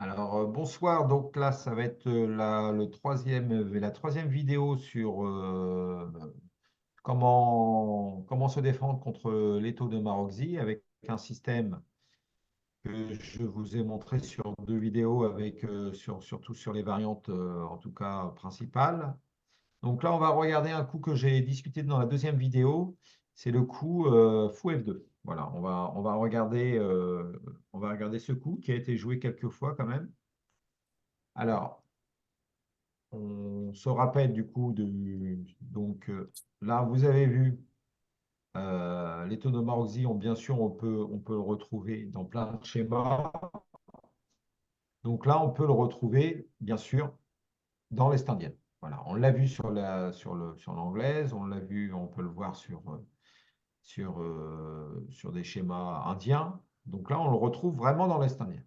Alors, bonsoir. Donc là, ça va être la troisième vidéo sur comment se défendre contre les taux de Maroxy avec un système que je vous ai montré sur deux vidéos surtout sur les variantes, en tout cas principales. Donc là, on va regarder un coup que j'ai discuté dans la deuxième vidéo. C'est le coup fou F2. Voilà, on va regarder ce coup qui a été joué quelques fois quand même. Alors, on se rappelle du coup donc là vous avez vu les taux de Maroxy, bien sûr on peut le retrouver dans plein de schémas. Donc là on peut le retrouver bien sûr dans l'Est indienne. Voilà, on l'a vu sur l'anglaise, on l'a vu, on peut le voir sur des schémas indiens. Donc là on le retrouve vraiment dans l'Est indien.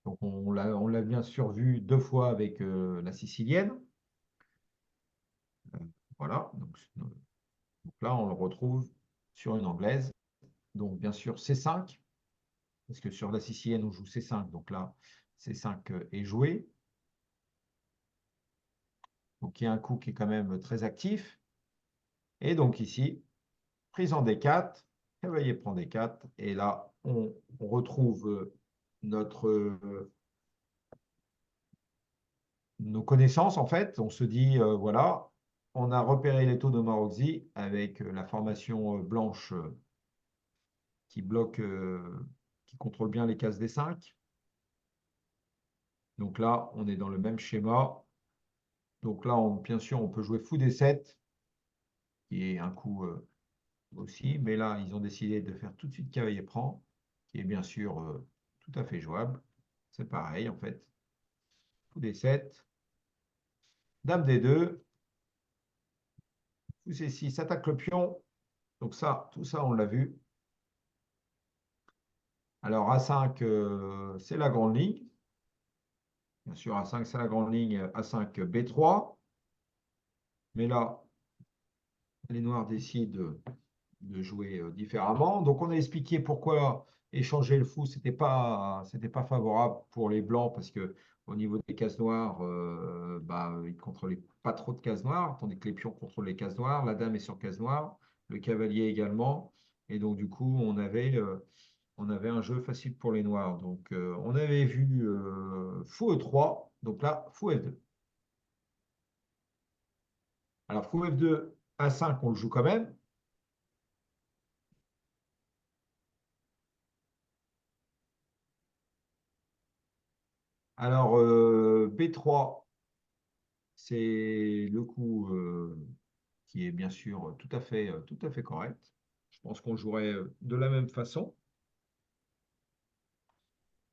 Donc on l'a bien sûr vu deux fois avec la sicilienne. Voilà, donc là, on le retrouve sur une anglaise. Donc, bien sûr, C5, parce que sur la sicilienne, on joue C5. Donc là, C5 est joué. Donc, il y a un coup qui est quand même très actif. Et donc, ici, prise en D4, cavalier prend D4. Et là, on retrouve nos connaissances, en fait. On se dit, voilà, on a repéré les taux de Maroxy avec la formation blanche qui bloque, qui contrôle bien les cases D5. Donc là, on est dans le même schéma. Donc là, bien sûr, on peut jouer fou D7, qui est un coup aussi. Mais là, ils ont décidé de faire tout de suite cavalier prend, qui est bien sûr tout à fait jouable. C'est pareil, en fait. Fou D7, dame D2, fou C6, attaque le pion. Donc ça, tout ça, on l'a vu. Alors A5, c'est la grande ligne. Bien sûr, A5, c'est la grande ligne. A5, B3. Mais là, les noirs décident de jouer différemment. Donc, on a expliqué pourquoi échanger le fou, c'était pas favorable pour les blancs parce que au niveau des cases noires, ils ne contrôlaient pas trop de cases noires, tandis que les pions contrôlent les cases noires, la dame est sur case noire, le cavalier également. Et donc, du coup, on avait un jeu facile pour les noirs. Donc, on avait vu fou E3, donc là, fou F2. Alors, fou F2, A5, on le joue quand même. Alors, B3, c'est le coup qui est bien sûr tout à fait correct. Je pense qu'on jouerait de la même façon.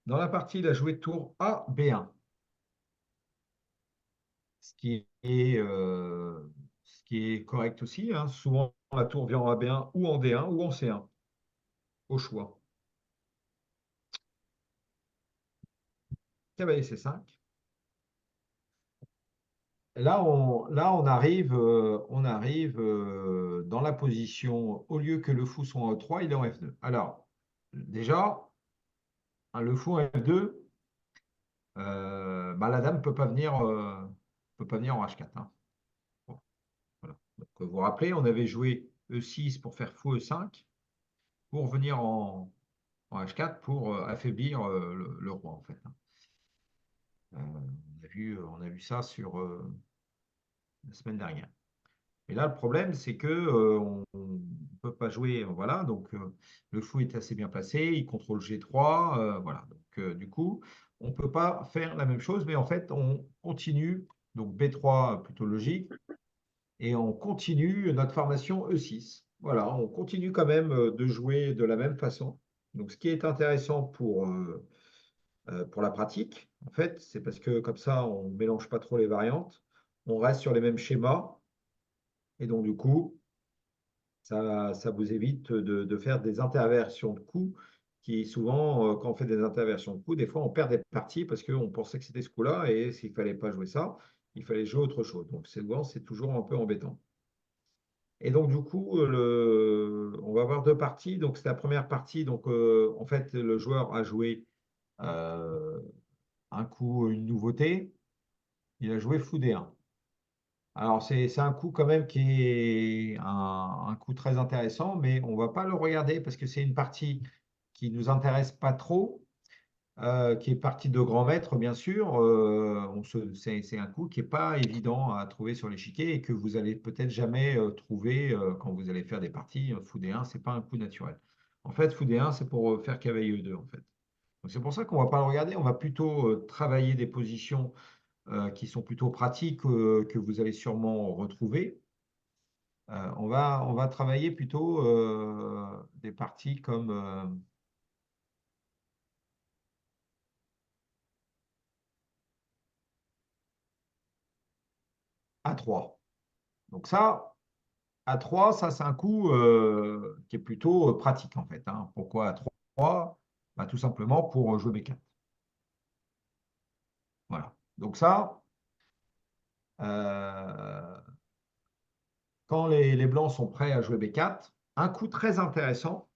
Dans la partie, il a joué tour A, B1, ce qui est correct aussi, hein. Souvent, la tour vient en AB1 ou en D1 ou en C1, au choix. Cavalier C5. Là, on arrive dans la position, au lieu que le fou soit en E3, il est en F2. Alors, déjà, hein, le fou en F2, la dame ne peut pas venir en H4, hein. Bon, voilà. Donc, vous vous rappelez, on avait joué E6 pour faire fou E5, pour venir en H4 pour affaiblir le roi, en fait, hein. On a vu ça sur la semaine dernière. Et là, le problème, c'est que on ne peut pas jouer. Voilà, donc le fou est assez bien placé, il contrôle G3. Voilà, donc du coup, on ne peut pas faire la même chose, mais en fait, on continue. Donc B3, plutôt logique, et on continue notre formation E6. Voilà, on continue quand même de jouer de la même façon. Donc, ce qui est intéressant pour la pratique, en fait, c'est parce que comme ça, on ne mélange pas trop les variantes, on reste sur les mêmes schémas, et donc du coup, ça vous évite de faire des interversions de coups qui souvent, quand on fait des interversions de coups, des fois on perd des parties parce qu'on pensait que c'était ce coup-là et s'il ne fallait pas jouer ça, il fallait jouer autre chose. Donc c'est toujours un peu embêtant. Et donc du coup, on va avoir deux parties. Donc, c'est la première partie. Donc, en fait, le joueur a joué euh, un coup, une nouveauté. Il a joué fou D1. Alors, c'est un coup quand même qui est un coup très intéressant, mais on ne va pas le regarder parce que c'est une partie qui ne nous intéresse pas trop, qui est partie de grand maître, bien sûr. C'est un coup qui n'est pas évident à trouver sur l'échiquier et que vous allez peut-être jamais trouver quand vous allez faire des parties. Fou D1, ce n'est pas un coup naturel. En fait, fou D1, c'est pour faire cavalier E2, en fait. Donc, c'est pour ça qu'on ne va pas le regarder. On va plutôt travailler des positions qui sont plutôt pratiques, que vous allez sûrement retrouver. On va travailler plutôt des parties comme A3. Donc ça, A3, ça c'est un coup qui est plutôt pratique en fait, hein. Pourquoi A3? Bah, tout simplement pour jouer B4. Voilà. Donc ça, euh, quand les blancs sont prêts à jouer B4, un coup très intéressant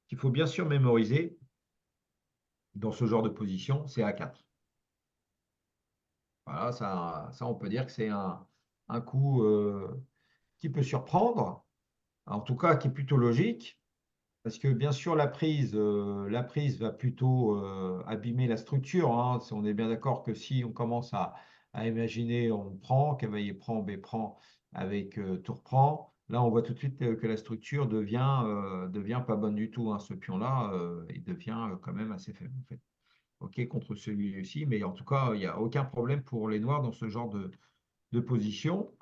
qu'il faut bien sûr mémoriser dans ce genre de position, c'est A4. Voilà, ça, on peut dire que c'est un coup qui peut surprendre, en tout cas qui est plutôt logique, parce que bien sûr la prise va plutôt abîmer la structure, hein. On est bien d'accord que si on commence à imaginer, on prend, cavalier prend, B prend, avec tour prend, là on voit tout de suite que la structure devient pas bonne du tout, hein. Ce pion-là, il devient quand même assez faible en fait. OK, contre celui-ci, mais en tout cas, il n'y a aucun problème pour les noirs dans ce genre de position.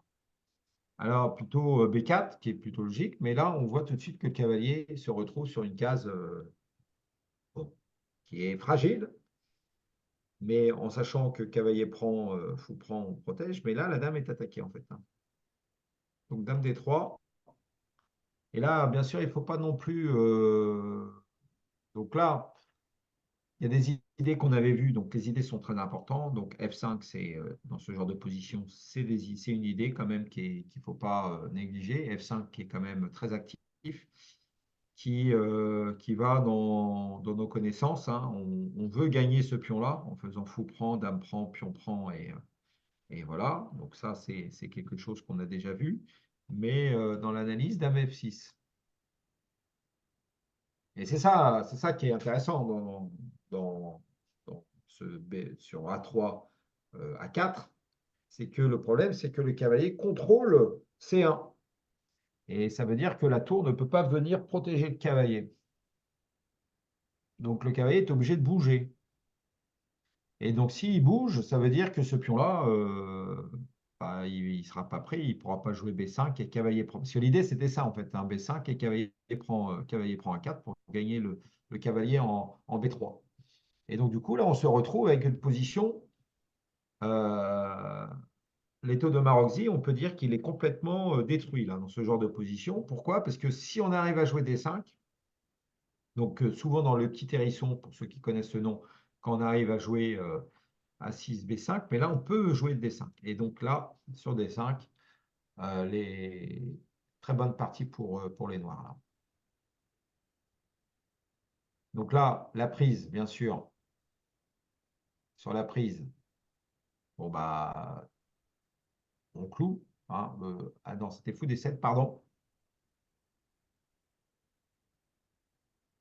Alors, plutôt B4, qui est plutôt logique, mais là, on voit tout de suite que le cavalier se retrouve sur une case bon, qui est fragile, mais en sachant que cavalier prend, fou prend, on protège, mais là, la dame est attaquée, en fait, hein. Donc, dame D3. Et là, bien sûr, il ne faut pas non plus. Donc là, il y a des idées qu'on avait vues, donc les idées sont très importantes. Donc F5, c'est dans ce genre de position, c'est une idée quand même qu'il ne faut pas négliger. F5 qui est quand même très actif, qui va dans nos connaissances, hein. On veut gagner ce pion-là en faisant fou prend, dame prend, pion prend, et voilà. Donc ça, c'est quelque chose qu'on a déjà vu. Mais dans l'analyse, dame F6. Et c'est ça qui est intéressant dans sur A3, A4, c'est que le problème, c'est que le cavalier contrôle C1. Et ça veut dire que la tour ne peut pas venir protéger le cavalier. Donc le cavalier est obligé de bouger. Et donc s'il bouge, ça veut dire que ce pion-là, bah, il ne sera pas pris, il ne pourra pas jouer B5 et cavalier prend. Parce que l'idée, c'était ça en fait, un B5 et cavalier prend A4 pour gagner le cavalier en B3. Et donc, du coup, là, on se retrouve avec une position. euh, L'étau de Maroczy, on peut dire qu'il est complètement détruit là, dans ce genre de position. Pourquoi? Parce que si on arrive à jouer D5, donc souvent dans le petit hérisson, pour ceux qui connaissent ce nom, quand on arrive à jouer à 6 B5, mais là, on peut jouer D5. Et donc là, sur D5, les très bonnes parties pour les noirs, là. Donc là, la prise, bien sûr, sur la prise, bon, bah, on cloue, hein, ah non, c'était fou D7, pardon.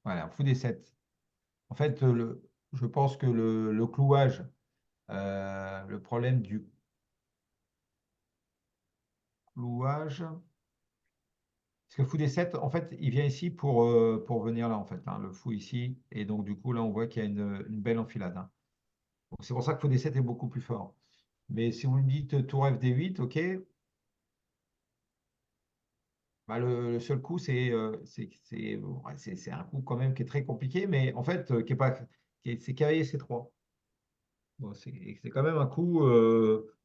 Voilà, fou D7. En fait, je pense que le clouage, le problème du clouage, parce que fou D7, en fait, il vient ici pour venir là, en fait, hein, le fou ici, et donc du coup, là, on voit qu'il y a une belle enfilade, hein. Donc c'est pour ça que fou D7 est beaucoup plus fort. Mais si vous me dites tour FD8, ok, bah, le seul coup, ouais, c'est un coup quand même qui est très compliqué, mais en fait, qui est pas, c'est cavalier C3. Bon, c'est quand même un coup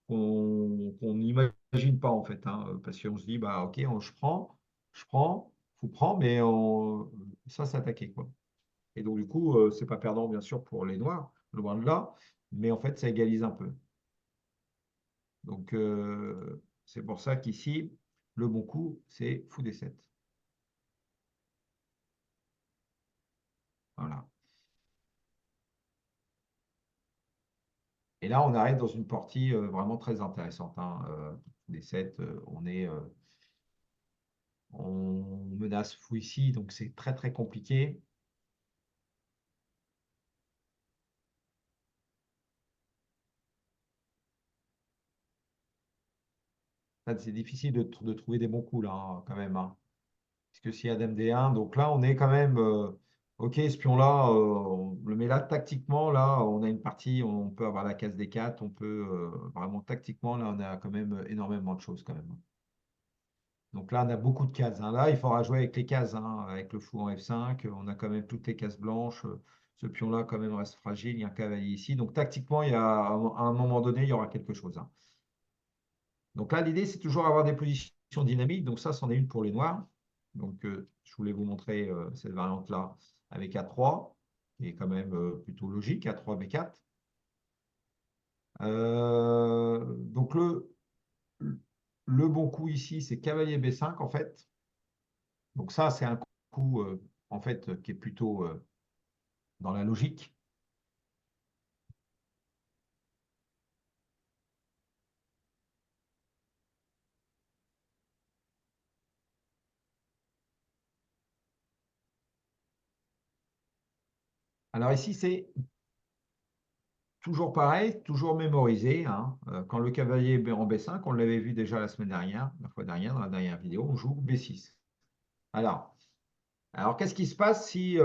qu'on n'imagine pas en fait, hein, parce qu'on se dit, bah ok, je prends, faut prendre, mais ça, c'est attaqué, quoi. Et donc, du coup, c'est pas perdant, bien sûr, pour les Noirs, loin de là, mais en fait, ça égalise un peu. Donc, c'est pour ça qu'ici, le bon coup, c'est fou des 7. Et là, on arrive dans une partie vraiment très intéressante, hein. Les 7, on menace fou ici, donc c'est très très compliqué. Là, c'est difficile de trouver des bons coups là, hein, quand même, hein. Parce que s'il y a Dame D1, donc là, on est quand même. Ok, ce pion-là, on le met là tactiquement. Là, on a une partie, on peut avoir la case des 4, on peut vraiment tactiquement, là, on a quand même énormément de choses quand même. Donc là, on a beaucoup de cases, hein. Là, il faudra jouer avec les cases, hein, avec le fou en F5. On a quand même toutes les cases blanches. Ce pion-là, quand même, reste fragile. Il y a un cavalier ici. Donc tactiquement, à un moment donné, il y aura quelque chose, hein. Donc là, l'idée, c'est toujours avoir des positions dynamiques. Donc ça, c'en est une pour les noirs. Donc je voulais vous montrer cette variante-là avec A3, qui est quand même plutôt logique, A3, B4. Donc le bon coup ici, c'est cavalier B5, en fait. Donc ça, c'est un coup, en fait, qui est plutôt dans la logique. Alors ici, c'est toujours pareil, toujours mémorisé, hein. Quand le cavalier est en B5, on l'avait vu déjà la semaine dernière, la fois dernière, dans la dernière vidéo, on joue B6. Alors, qu'est-ce qui se passe si...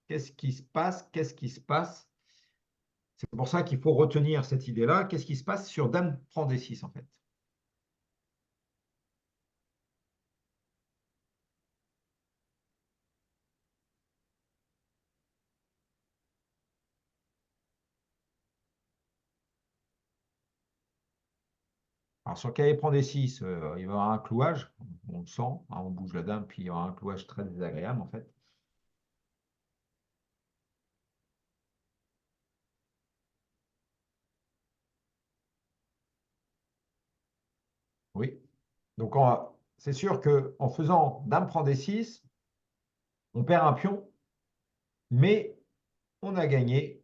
qu'est-ce qui se passe? Qu'est-ce qui se passe? C'est pour ça qu'il faut retenir cette idée-là. Qu'est-ce qui se passe sur Dame prend D6, en fait? Alors, sur cavalier prend D6, il va y avoir un clouage, on le sent, hein, on bouge la Dame, puis il y aura un clouage très désagréable, en fait. Oui. Donc, c'est sûr qu'en faisant Dame prend D6, on perd un pion, mais on a gagné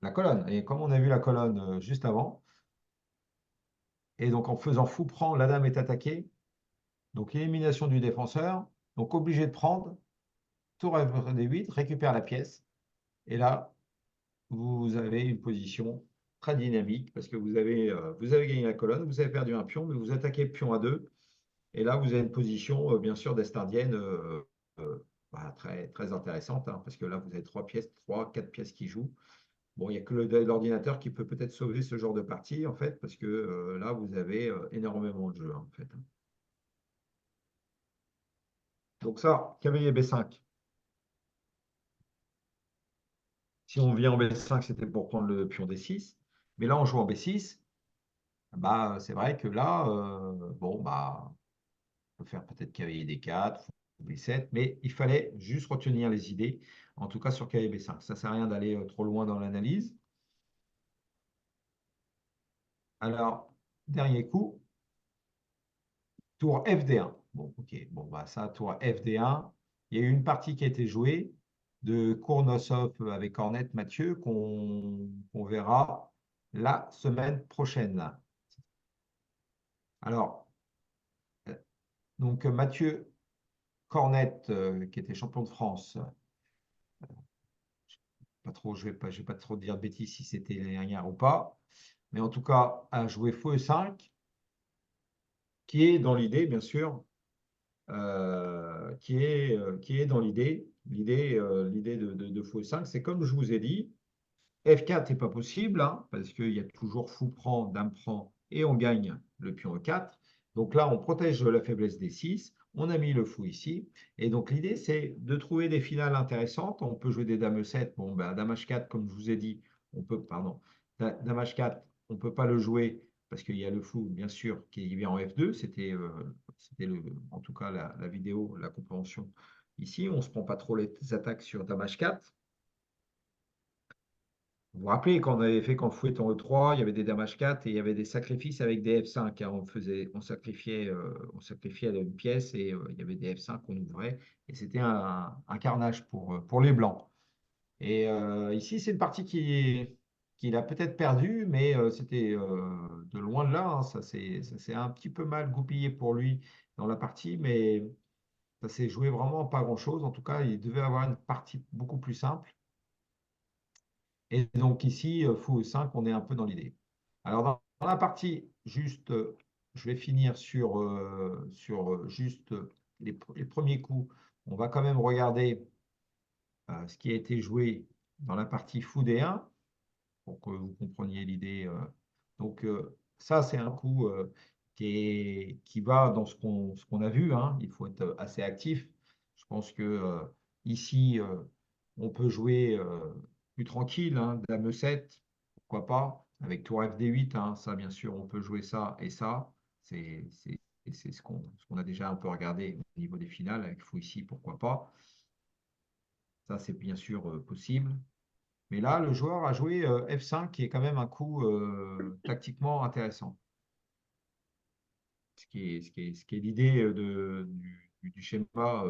la colonne. Et comme on a vu la colonne juste avant, et donc en faisant fou prend, la Dame est attaquée. Donc élimination du défenseur. Donc obligé de prendre. Tour F8, récupère la pièce. Et là, vous avez une position très dynamique parce que vous avez gagné la colonne, vous avez perdu un pion, mais vous attaquez le pion à 2. Et là, vous avez une position, bien sûr, d'estardienne très, très intéressante, hein, parce que là, vous avez 3 pièces, 3, 4 pièces qui jouent. Bon, il n'y a que l'ordinateur qui peut peut-être sauver ce genre de partie, en fait, parce que là, vous avez énormément de jeux, en fait. Donc ça, cavalier B5. Si on vient en B5, c'était pour prendre le pion D6. Mais là, on joue en B6. Bah, c'est vrai que là, bon, bah, on peut faire peut-être cavalier D4, B7, mais il fallait juste retenir les idées, en tout cas sur cavalier B5. Ça ne sert à rien d'aller trop loin dans l'analyse. Alors, dernier coup, tour FD1. Bon, ok, bon, bah, ça, tour FD1. Il y a eu une partie qui a été jouée de Kournosov avec Cornette Mathieu qu'on verra la semaine prochaine. Alors, donc Mathieu Cornette, qui était champion de France, pas trop, je vais pas trop dire de bêtises si c'était l'année dernière ou pas, mais en tout cas, a joué fou E5, qui est dans l'idée, bien sûr, qui est dans l'idée de fou E5, c'est comme je vous ai dit, F4 n'est pas possible, hein, parce qu'il y a toujours fou prend, dame prend, et on gagne le pion E4. Donc là, on protège la faiblesse des 6. On a mis le fou ici. Et donc l'idée, c'est de trouver des finales intéressantes. On peut jouer des dames E7. Bon, ben, dame H4, comme je vous ai dit, pardon, dame H4, on ne peut pas le jouer parce qu'il y a le fou, bien sûr, qui vient en F2. C'était en tout cas la vidéo, la compréhension ici. On ne se prend pas trop les attaques sur dame H4. Vous vous rappelez, quand le fou était en E3, il y avait des dames H4 et il y avait des sacrifices avec des F5, hein. On sacrifiait une pièce et il y avait des F5 qu'on ouvrait. Et c'était un carnage pour les Blancs. Et ici, c'est une partie qu'il a peut-être perdue, mais c'était de loin de là, hein. Ça s'est un petit peu mal goupillé pour lui dans la partie, mais ça s'est joué vraiment pas grand-chose. En tout cas, il devait avoir une partie beaucoup plus simple. Et donc ici, fou 5, on est un peu dans l'idée. Alors dans la partie, juste, je vais finir sur juste les premiers coups. On va quand même regarder ce qui a été joué dans la partie fou D1 pour que vous compreniez l'idée. Donc ça, c'est un coup qui va dans ce qu'on a vu, hein. Il faut être assez actif. Je pense que ici, on peut jouer plus tranquille, hein, Dame 7, pourquoi pas, avec tour FD8, hein. Ça, bien sûr, on peut jouer ça et ça. C'est ce qu'on a déjà un peu regardé au niveau des finales, avec fou ici, pourquoi pas. Ça, c'est bien sûr possible. Mais là, le joueur a joué F5, qui est quand même un coup tactiquement intéressant. Ce qui est l'idée du schéma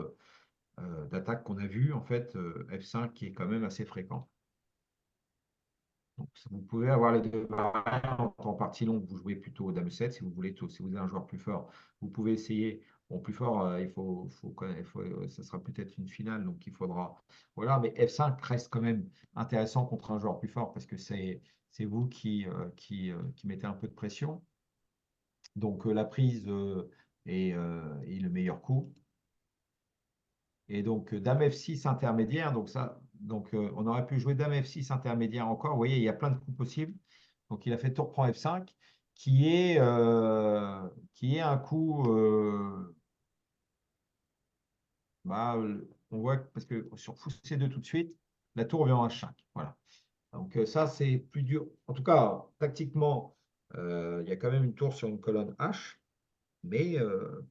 d'attaque qu'on a vu, en fait, F5 qui est quand même assez fréquent. Donc, vous pouvez avoir les deux variantes. En partie longue, vous jouez plutôt Dame 7 si vous voulez, si vous êtes un joueur plus fort. Vous pouvez essayer. Bon, plus fort, ça sera peut-être une finale, donc il faudra. Voilà, mais F5 reste quand même intéressant contre un joueur plus fort parce que c'est vous qui mettez un peu de pression. Donc la prise est le meilleur coup. Et donc Dame F6 intermédiaire, donc ça, donc on aurait pu jouer Dame F6 intermédiaire encore. Vous voyez, il y a plein de coups possibles. Donc il a fait tour prend F5, qui est un coup. On voit parce que sur fou C2 tout de suite, la tour vient en H5. Voilà. Donc ça, c'est plus dur. En tout cas, tactiquement, il y a quand même une tour sur une colonne H, mais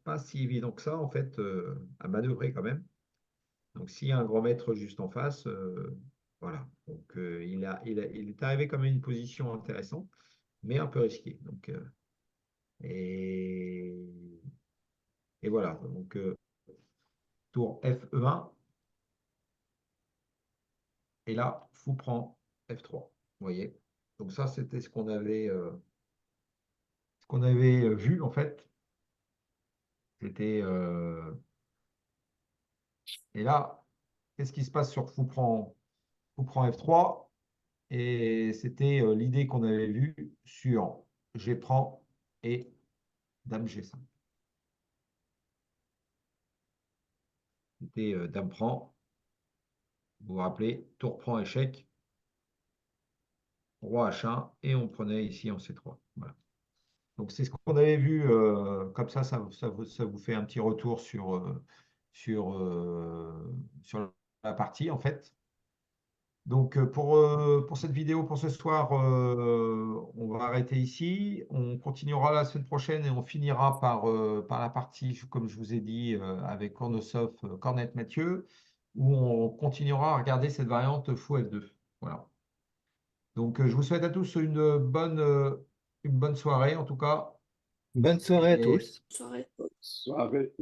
pas si évident que ça, en fait, à manœuvrer quand même. Donc s'il y a un grand maître juste en face, voilà. Donc il est arrivé quand même à une position intéressante, mais un peu risquée. Donc, et, et voilà. Donc tour F1, et là, fou prend F3. Vous voyez? Donc ça, c'était ce qu'on avait vu, en fait. C'était, et là, qu'est-ce qui se passe sur fou prend F3? Et c'était l'idée qu'on avait vue sur G prend et Dame G5. C'était Dame prend, vous vous rappelez, tour prend échec, roi H1, et on prenait ici en C3. Voilà. Donc c'est ce qu'on avait vu, comme ça vous fait un petit retour sur la partie, en fait. Donc pour cette vidéo, pour ce soir, on va arrêter ici. On continuera la semaine prochaine et on finira par la partie, comme je vous ai dit, avec Kornosov, Cornet Mathieu, où on continuera à regarder cette variante fou F2. Voilà. Donc je vous souhaite à tous une bonne soirée en tout cas. Bonne soirée à Et tous. Soirée. Soirée.